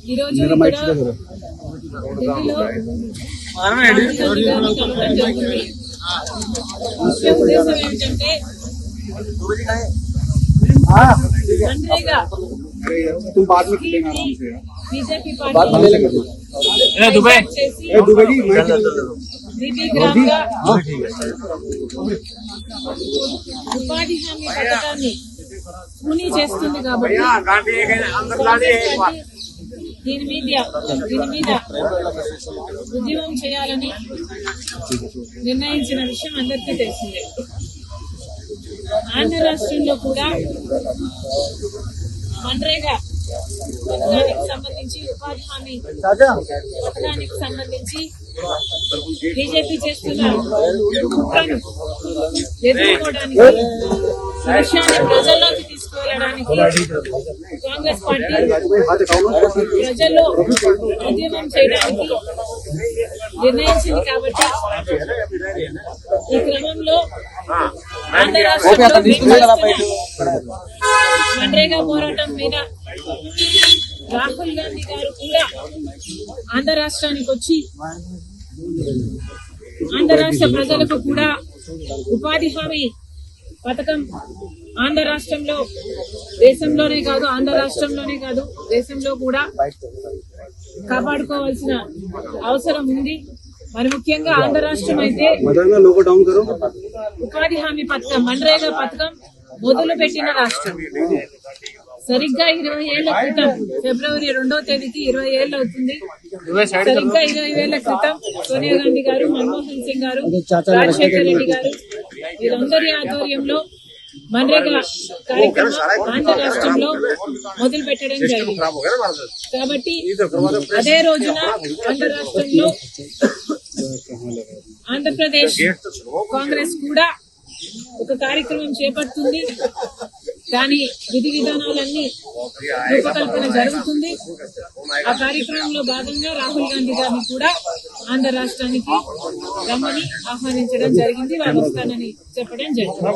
ఈరోజు ఢిల్లీలో ముఖ్య ఉద్దేశం ఏంటంటే బీజేపీ ఉపాధి హామీ పథకాన్ని పూనీ చేస్తుంది కాబట్టి దీని మీద ఉద్యమం చేయాలని నిర్ణయించిన విషయం అందరికీ తెలిసిందే. ఆంధ్ర రాష్ట్రంలో కూడా మన్రేగా పథకానికి సంబంధించి ఉపాధి హామీ పథకానికి సంబంధించి బీజేపీ చేస్తున్న కుట్రను ఎదుర్కోవడానికి విషయాన్ని ప్రజల్లోకి తీసుకువెళ్ళడానికి కాంగ్రెస్ పార్టీ ప్రజల్లో ఉద్యమం చేయడానికి నిర్ణయించింది. కాబట్టి ఈ క్రమంలో ఆంధ్ర రాష్ట్రంలో మన్రేగా పోరాటం మీద రాహుల్ గాంధీ గారు కూడా ఆంధ్ర రాష్ట్రానికి వచ్చి ఆంధ్ర రాష్ట్ర ప్రజలకు కూడా ఉపాధి హామీ పథకం ఆంధ్ర రాష్ట్రంలో దేశంలోనే కాదు దేశంలో కూడా కాపాడుకోవాల్సిన అవసరం ఉంది. మరి ముఖ్యంగా ఆంధ్ర రాష్ట్రం అయితే ఉపాధి హామీ పథకం మన్రేగా పథకం మొదలు పెట్టిన రాష్ట్రం. సరిగ్గా 20 ఏళ్ల క్రితం ఫిబ్రవరి 2వ తేదీకి 20 ఏళ్ళు అవుతుంది. సరిగ్గా 20 ఏళ్ల క్రితం సోనియా గాంధీ గారు, మన్మోహన్ సింగ్ గారు, రాజశేఖర్ రెడ్డి గారు వీరందరి ఆధ్వర్యంలో మన్రేగా కార్యక్రమం ఆంధ్ర రాష్ట్రంలో మొదలు పెట్టడం జరిగింది. కాబట్టి అదే రోజున ఆంధ్ర రాష్ట్రంలో ఆంధ్రప్రదేశ్ కాంగ్రెస్ కూడా ఒక కార్యక్రమం చేపడుతుంది. దాని విధి విధానాలన్నీ రూపకల్పన జరుగుతుంది. ఆ కార్యక్రమంలో భాగంగా రాహుల్ గాంధీ గారిని కూడా ఆంధ్ర రాష్ట్రానికి రమ్మని ఆహ్వానించడం జరిగింది. వారు వస్తానని చెప్పడం జరిగింది.